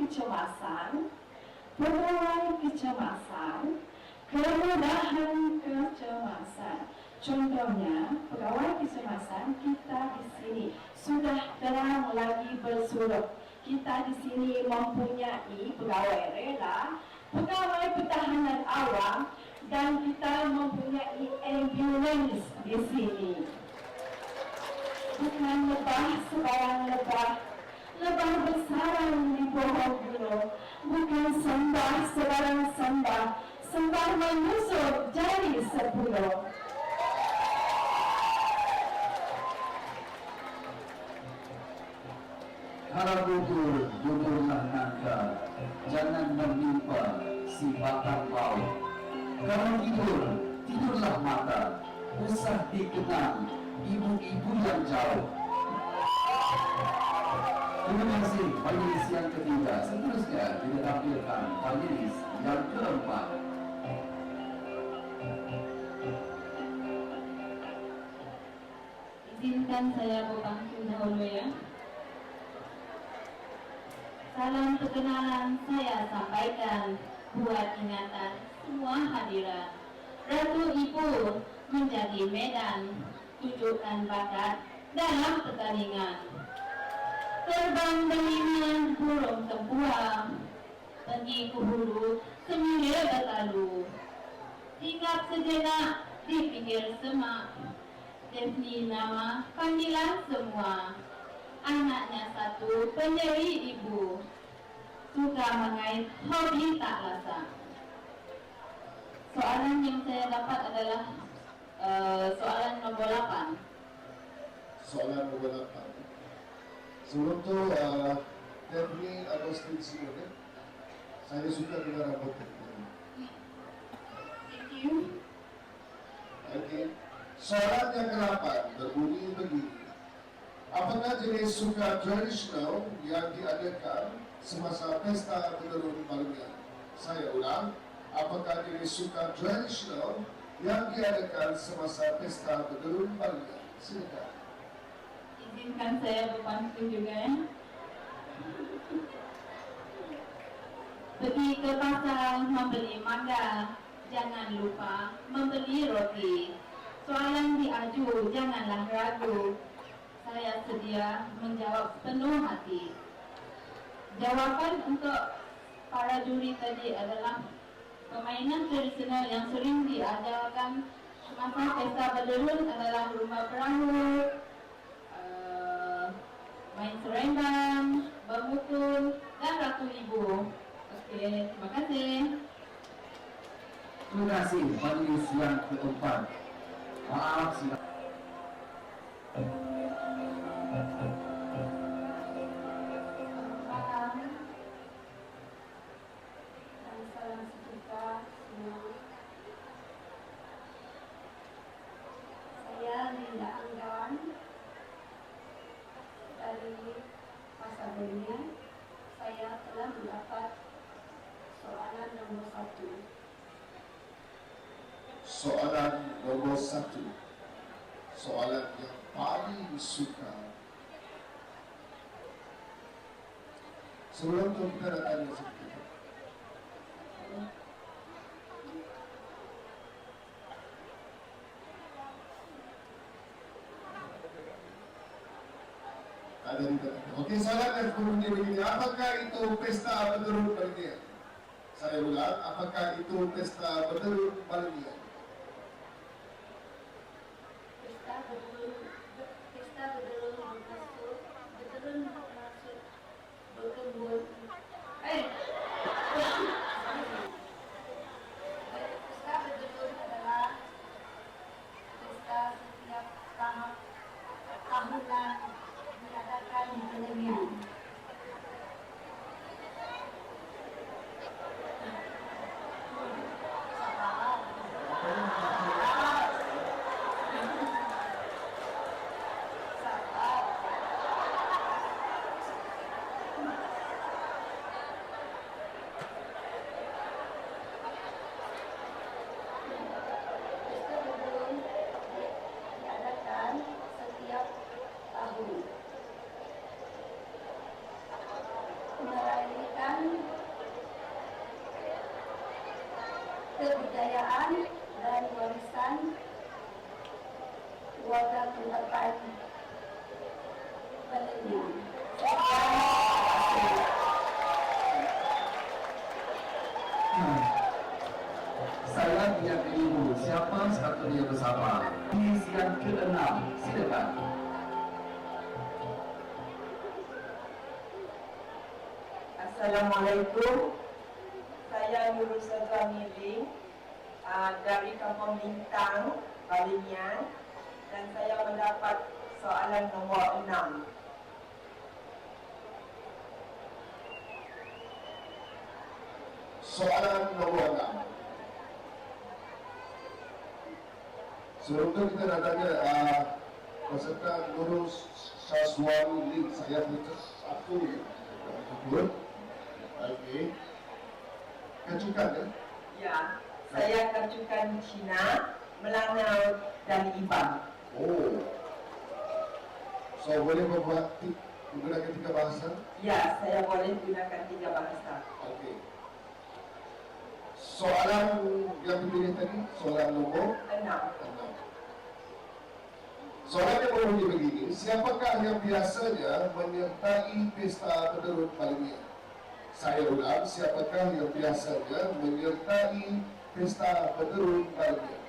kecemasan, pegawai kecemasan, kemudahan kecemasan. Contohnya, pegawai kecemasan kita di sini sudah terang lagi bersuruh. Kita di sini mempunyai pegawai rela, pegawai pertahanan awam, dan kita mempunyai ambulans di sini. Bukan lebah sebarang lebah, lebah bersarang di pohon gunung. Bukan sembah sebarang sembah, sembah menusuk jadi 10. Kalau gugur, gugurlah nangka, jangan menimpa si batang laut. Kalau tidur, tidurlah mata, usah dikenang ibu-ibu yang jauh. Terima kasih. Majelis yang ketiga, seterusnya kita tampilkan majelis yang keempat. Izinkan saya berpantun dahulu ya. Salam perkenalan saya sampaikan buat ingatan semua hadiran. Ratu Ibu menjadi medan, tunjukkan bakat dalam pertandingan. Terbang dengan burung tempua, pergi ke hulu seminggu berlalu. Hinggap sejenak di pinggir semak, Daphne nama panggilan semua. Anaknya satu penyeri ibu, suka mengait hobi tak rasa. Soalan yang saya dapat adalah soalan nomor 8. Soalan nomor 8. Sebelum itu, Daphne Agustin Simone, saya suka dengan rambutnya. Thank you. Oke. Soalan yang ke-8 berbunyi begini. Apakah jenis suka tradisional yang diadakan semasa pesta penurun barunya? Saya ulang, apakah jenis suka tradisional yang diadakan semasa pesta penurun barunya? Silakan. Izinkan saya berpantun juga ya. Pergi ke pasar membeli mangga, jangan lupa membeli roti. Soalan diaju, janganlah ragu. Saya sedia menjawab penuh hati. Jawaban untuk para juri tadi adalah permainan tradisional yang sering diadakan semasa pesta Badarun adalah rumah perahu, main seremban, bermukul, dan Ratu Ibu. Oke, terima kasih. Terima kasih. Majelis yang keempat. Maaf silakan. Malam dan salam sejahtera semua. Saya Linda Anggawan dari Pasar Belian. Saya telah mendapat soalan nomor 1. Soalan nomor 1. Soalan yang paling suka. Sebelum itu kita datang sedikit. Ada di tengah. Oke, soalan yang berbunyi begini. Apakah itu pesta penurun barunya? Saya ulang, apakah itu pesta penurun barunya? Pesta berderun maksud berkebun. Pesta berderun adalah pesta setiap tahunan diadakan di Belian. Merayakan kejayaan dan warisan keluarga Tuhan Balenya. Saya yang ke-5, siapa satu dia bersama? List yang ke-6, silakan. Assalamualaikum. Saya Nurul Sadra Miling dari Kampung Bintang, Balingan, dan saya mendapat soalan nombor 6. Soalan nomor 6. Sebelum itu kita nak tanya peserta Nurul Syazwani Link. Saya baca satu je. Betul? Okey. Kecukan ya? Ya, saya kecukan Cina, Melangau dan Iban. Oh. So boleh menggunakan 3 bahasa? Ya, saya boleh gunakan 3 bahasa. Okey. Soalan yang dipilih tadi, soalan nombor 6. 6. Soalan yang berbunyi begini, siapakah yang biasanya menyertai pesta Penderun Balingan? Saya ulang, siapakah yang biasanya menyertai pesta Penderun Balingan?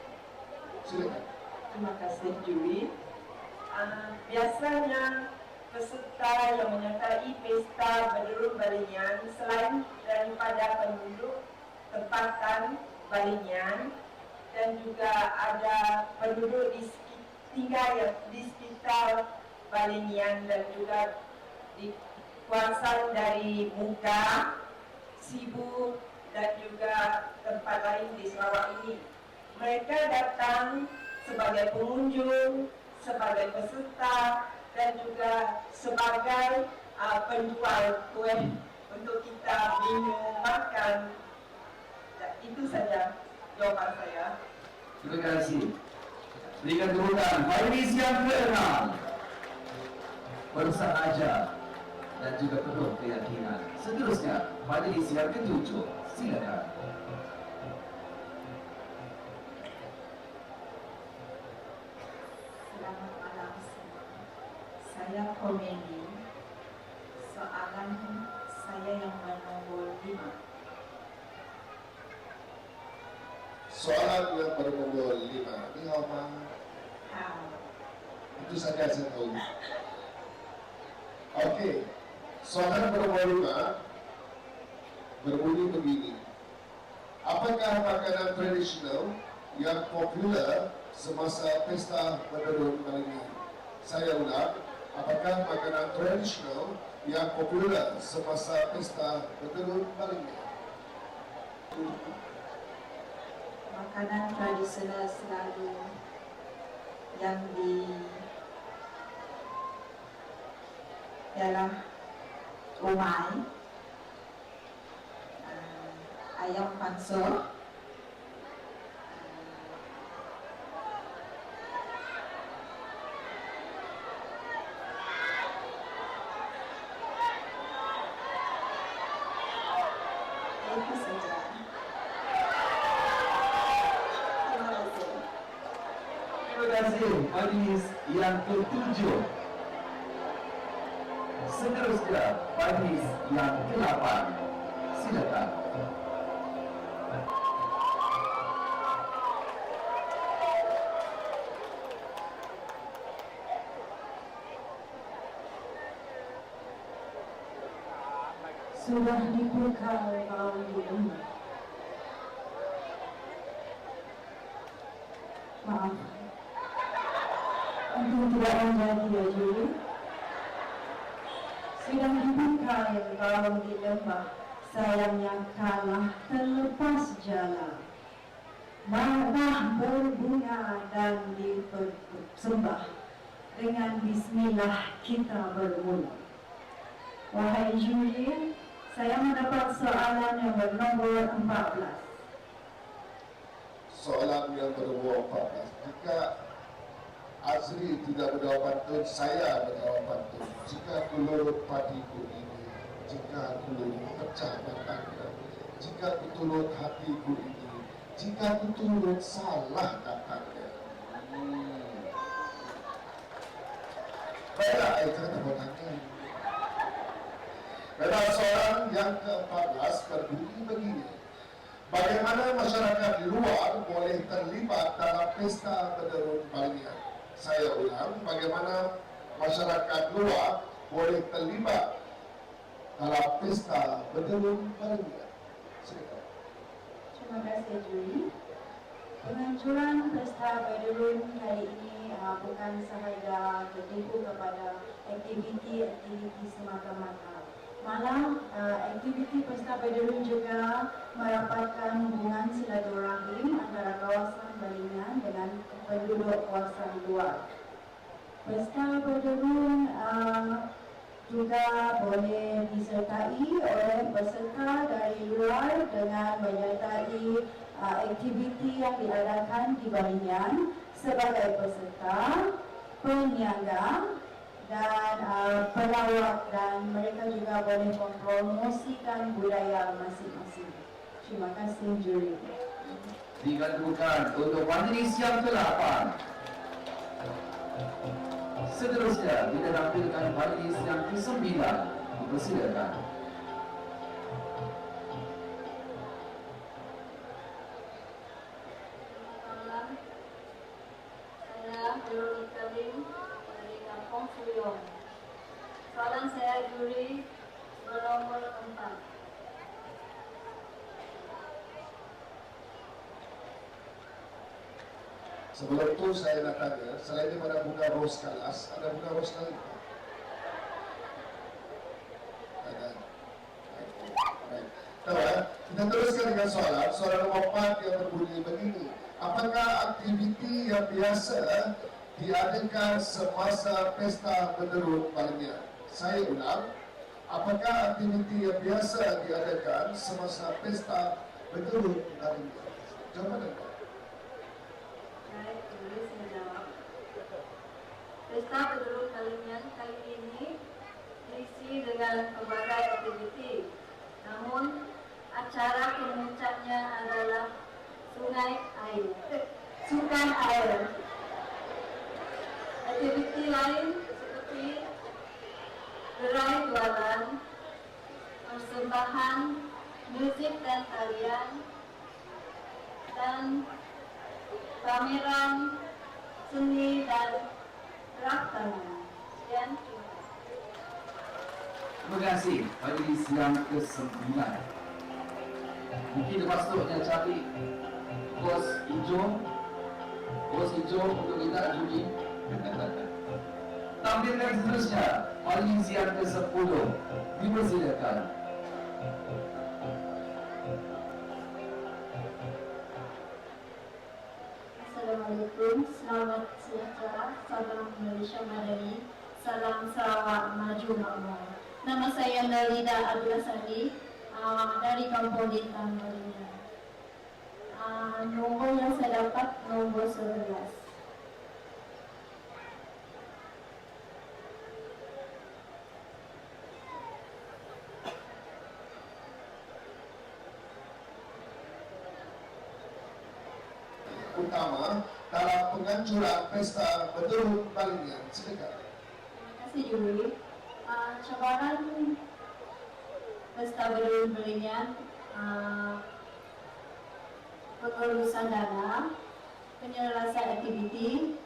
Silakan. Terima kasih juri. Biasanya peserta yang menyertai pesta Penderun Balingan selain daripada penduduk tempatan Balingan dan juga ada penduduk tinggal di sekitar Balingan dan juga di kawasan dari Muka, Sibu dan juga tempat lain di Sarawak ini. Mereka datang sebagai pengunjung, sebagai peserta dan juga sebagai penjual kuih untuk kita minum, makan. Itu saja jawapan saya. Terima kasih. Berikan tepukan finalist yang ke-6. Bersahaja dan juga penuh keyakinan. Seterusnya, finalist yang ke-7. Silakan. Selamat malam semua. Saya Komedi. Soalan saya yang bernombor 5. Soalan yang bernomor 5. Ni hao ma. Itu saja saya tahu. Okey. Soalan bernomor 5 berbunyi begini. Apakah makanan tradisional yang popular semasa pesta Penderun Balingan? Saya ulang. Apakah makanan tradisional yang popular semasa pesta Penderun Balingan? Makanan tradisional selalu yang ialah umai, ayam panso, itu saja. Terima kasih. Terima kasih. Finalist yang ke-7. Seterusnya, finalist yang ke-8. Silakan. Sudah dibuka bau ini. Maaf. Untuk tidak menjadi ya juri. Sudah dibuka yang bau di lembah. Sayangnya kalah terlepas jalan. Marah berbunga dan disembah. Dengan bismillah kita bermula. Wahai juri, saya mendapat soalan yang bernombor 14. Soalan yang bernomor 14. Jika Azri tidak menjawab pantun, saya menjawab pantun. Jika kulut padiku ini, jika kulut pecah batangnya, jika kulut hatiku ini, Jika kuturut salah katanya. Baiklah, kita tepuk tangan. Dan soalan yang ke-14 berbunyi begini. Bagaimana masyarakat luar boleh terlibat dalam pesta berderun Balinian? Saya ulang, bagaimana masyarakat luar boleh terlibat dalam pesta berderun Balinian? Silakan. Terima kasih juri. Penganjuran pesta berderun kali ini bukan sahaja bertumpu kepada aktiviti-aktiviti semata-mata. Malah aktiviti pesta berderun juga merapatkan hubungan silaturahim antara kawasan Balinian dengan penduduk kawasan luar. Pesta berderun juga boleh disertai oleh peserta dari luar dengan menyertai aktiviti yang diadakan di Balinian sebagai peserta, peniaga dan pelawak, dan mereka juga boleh mempromosikan budaya masing-masing. Terima kasih juri. Digadukan untuk majelis yang ke-8. Seterusnya kita tampilkan majelis yang ke-9. Dipersilakan. Saya Nurul Karim dari Kampung Suyong. Soalan saya juri bernomor 4. Sebelum itu saya nak tanya, selain daripada bunga ros kalas, ada bunga ros lain? Ada. Baik. Tahu ya? Kita teruskan dengan soalan nomor 4 yang berbunyi begini. Apakah aktiviti yang biasa diadakan semasa pesta berderun Balinian? Saya ulang, apakah aktiviti yang biasa diadakan semasa pesta berderun Balinian? Jawapan apa? Baik, juri saya jawab. Pesta berderun Balinian kali ini diisi dengan berbagai aktiviti. Namun, acara pemuncaknya adalah sungai air. Sukan air. Aktiviti lain seperti gerai jualan, persembahan musik dan tarian, dan pameran seni dan gerak tangan. Sekian, terima kasih. Terima kasih majelis yang ke-9. Mungkin sepatutnya cari kos hijau untuk kita juri. Tampilkan seterusnya majelis yang ke-10. Dipersilakan. Assalamualaikum, selamat sejahtera, salam Malaysia Madani, salam Sarawak Maju Makmur. Nama saya Nalida Abdullah Sari dari Kampung Lintang, Balinian. Nombor yang saya dapat nombor 11. Utama dalam penganjuran pesta berderun Balinian. Silakan. Terima kasih juri. Cabaran pesta berderun Balinian pengurusan dana, penyelesaian aktiviti,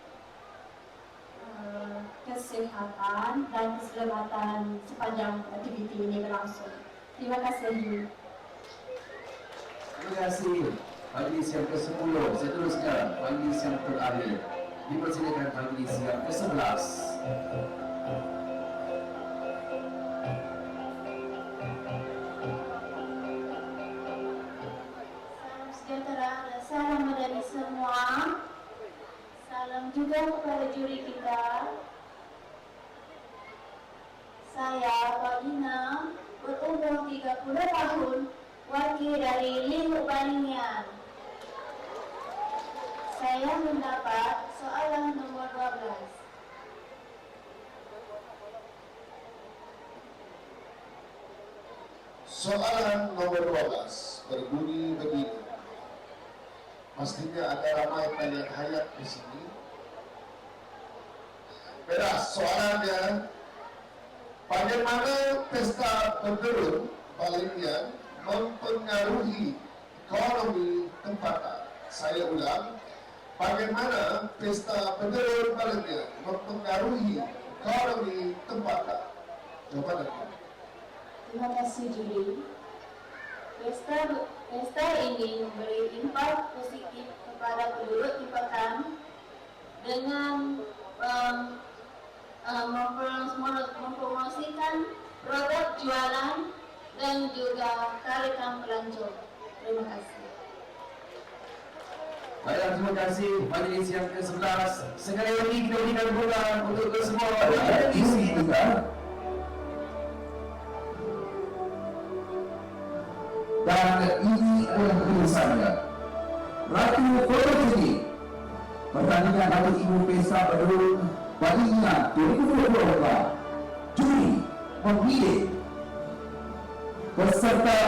kesehatan dan keselamatan sepanjang aktiviti ini berlangsung. Terima kasih juri. Terima kasih majelis yang ke-10. Seterusnya majelis yang terakhir. Dipersilakan majelis yang ke-11. Salam sejahtera dan salam dari semua. Salam juga kepada juri kita. Saya Balina, berumur 30 tahun, wakil dari Lingkup Balinian. Saya mendapat soalan nomor 12. Soalan nomor 12 berbunyi begini. Pastinya ada ramai talian hayat di sini. Beras, soalannya, bagaimana pesta berderun Balingian mempengaruhi ekonomi tempatan? Saya ulang, bagaimana pesta berderun Balingian mempengaruhi ekonomi tempatan? Jawaban Anda. Terima kasih Juli. Pesta ini memberi impak positif kepada penduduk tempatan dengan mempromosikan produk jualan dan juga tarikan pelancong. Terima kasih. Baiklah, terima kasih majelis yang ke-11. Sekali lagi kita berikan bulan untuk kesemua majelis kita. Dan ini adalah tulisannya. Ratu Photogenic pertandingan hari Ibu Pesta Berderun Balingian 2022 juri memilih peserta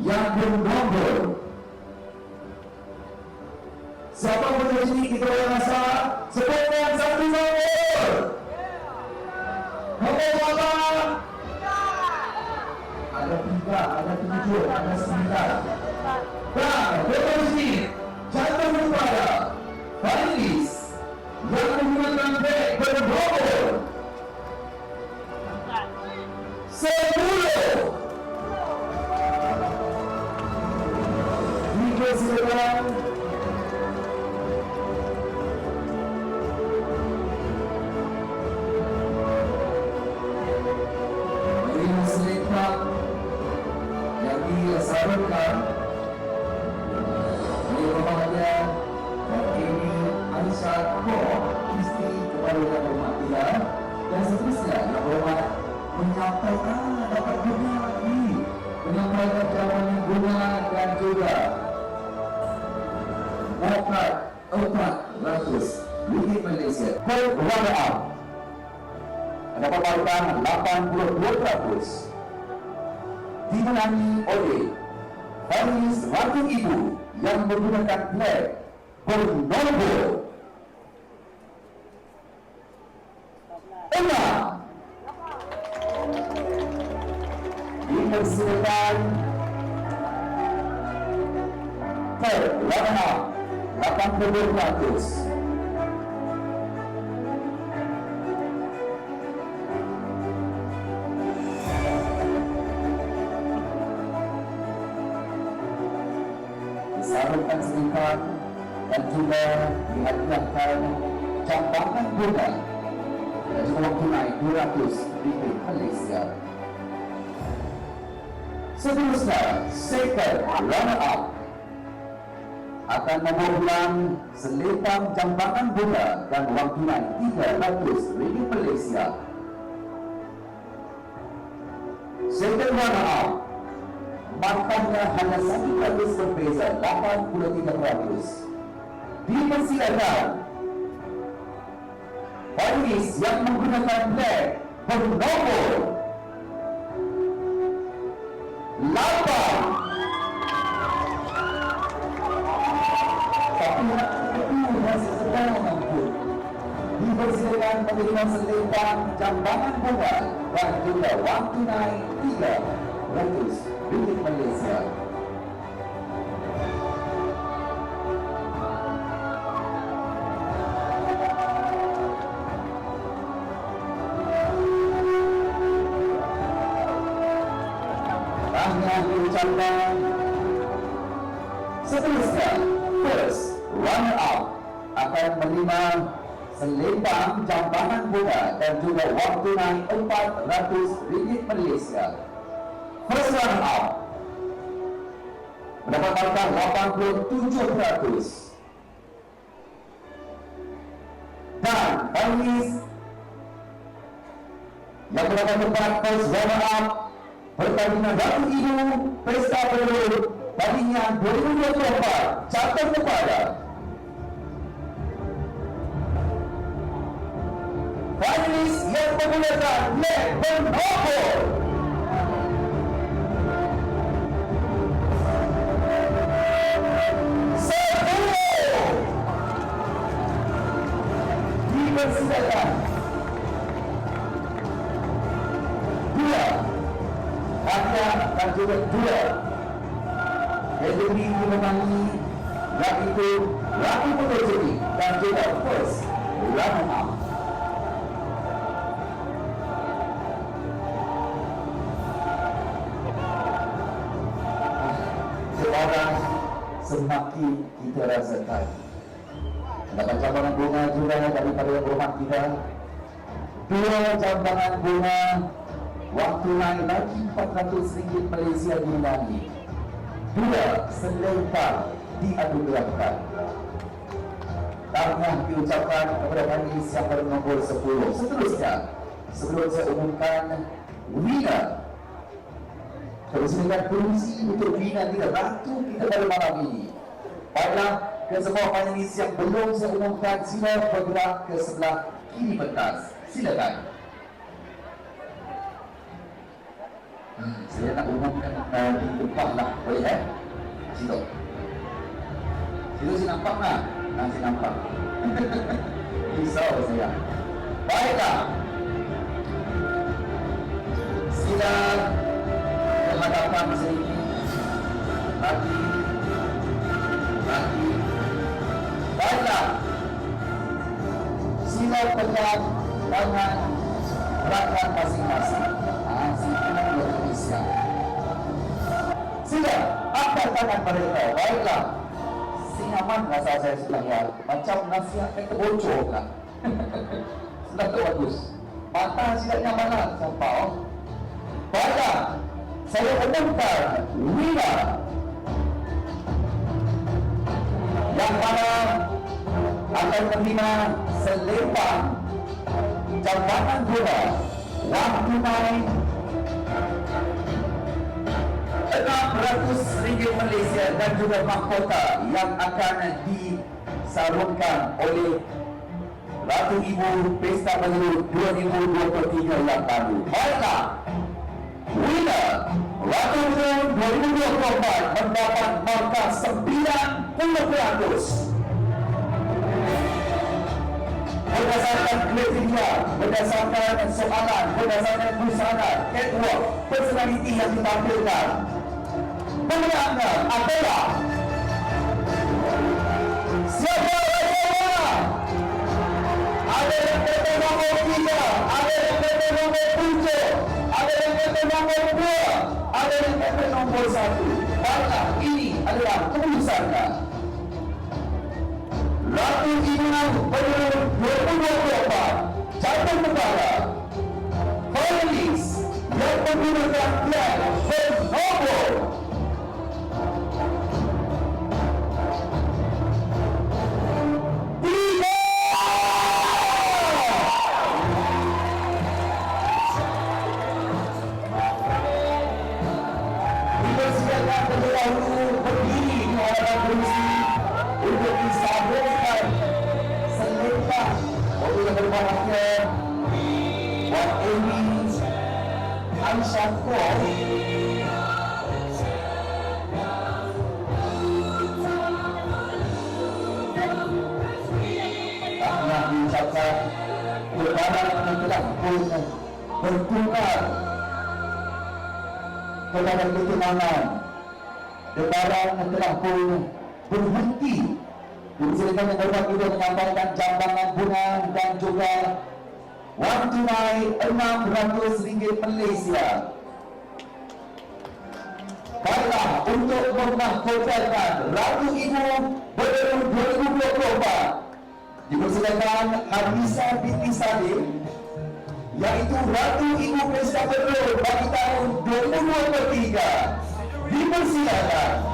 yang bernombor. Siapa Photogenic kita boleh rasa? Sebutkan satu nombor. Nombor berapa? Ada 3, ada 7, ada 9. Dan Photogenic jatuh kepada finalis yang menggunakan beg bernomor 10. Dipersilakan. Menerima selempang yang disalurkan oleh Bahagia dan Amy Aisyah Kor, isteri kepada Yang Berhormat dia, dan seterusnya Yang Berhormat menyampaikan dapat bunga lagi, menyampaikan jawapan bunga dan juga Mokat 400 ringgit Malaysia. Runner up mendapatkan 82% dimenangi oleh finalis Ratu Ibu yang menggunakan flag bernombor 6. Dipersilakan third runner up 82%. Disalurkan selempang dan juga dihadiahkan jambangan bunga dan juga wang tunai 200 ringgit Malaysia. Seterusnya, second runner up akan memperoleh selempang jambangan bunga dan wang tunai 300 ringgit Malaysia. Second runner up markahnya hanya 1% berbeza, 83%. Dipersilakan finalis yang menggunakan flag bernomor 8. Tapi itu masih sedang mampu. Dipersilakan menerima selempang jambangan bunga dan juga wang tunai 300 ringgit Malaysia. Tahniah diucapkan. Seterusnya, first runner up akan menerima selempang jambangan bunga dan juga wang tunai 400 ringgit Malaysia. First runner up mendapatkan 87%. Dan finalis yang mendapat tempat first runner up pertandingan Ratu Ibu Pesta Berderun Balingian 2024 jatuh kepada finalis yang menggunakan flag bernomor 8. dan juga 2 kategori dimenangi yaitu lagu photogenic dan juga first runner up. Sekarang semakin kita rasakan dapat jambangan bunga juga daripada yang berhormat kita. 2 jambangan bunga, waktu naik lagi RM400 Malaysia dimenangi. 2 selempang dianugerahkan. Tahniah diucapkan kepada panelis yang bernombor 10. Seterusnya, sebelum saya umumkan winner, persilakan permisi untuk winner tidak ratu kita pada malam ini. Baiklah, ke semua panelis yang belum saya umumkan, sila bergerak ke sebelah kiri pentas. Silakan. Saya nak umumkan di depan lah, boleh Situ. Situ saya nampak lah. Saya nampak. Risau saya. Baiklah. Sila ke hadapan sini. Lagi. Baiklah. Sila pegang tangan rakan masing-masing. Sila Indonesia. Sila angkat tangan mereka. Baiklah. Nyaman rasa saya sebelah ya. Macam nasihat yang terbocor lah. Sudah tu bagus. Mata tidak nyaman lah. Sampai. Baiklah. Saya umumkan winner yang mana akan menerima selempang jambangan bola wang tunai RM600 Malaysia dan juga mahkota yang akan disarungkan oleh Ratu Ibu Pesta Baru 2023 yang lalu. Baiklah, winner Ratu Ibu 2024 mendapat markah 90%. Berdasarkan kriteria, berdasarkan soalan, berdasarkan busana, catwalk, personality yang ditampilkan, pemenangnya adalah siapa saja? Ada yang kata nombor 3, ada yang kata nombor 7, ada yang kata nombor 2, ada yang kata nombor 1. Baiklah, ini adalah keputusannya. Ratu Ibu Baru 2024 Jatuh Negara panelis yang menggunakan flag bernomor 3. Dipersilakan terlebih dahulu berdiri di hadapan kursi untuk disambungkan selempang oleh yang berbahagia Wan Amy Aisyah Kor. Tahniah diucapkan kepada yang telah pun bertukar kepada ketenangan, kepada yang telah pun berhenti. Dipersilakan yang berhormat juga menyampaikan jambangan bunga dan juga wang tunai RM600 Malaysia. Baiklah, untuk memahkotakan Ratu Ibu Baru 2024 dipersilakan Hadisa binti Salim, yaitu Ratu Ibu Pesta Baru bagi tahun 2023. Dipersilakan.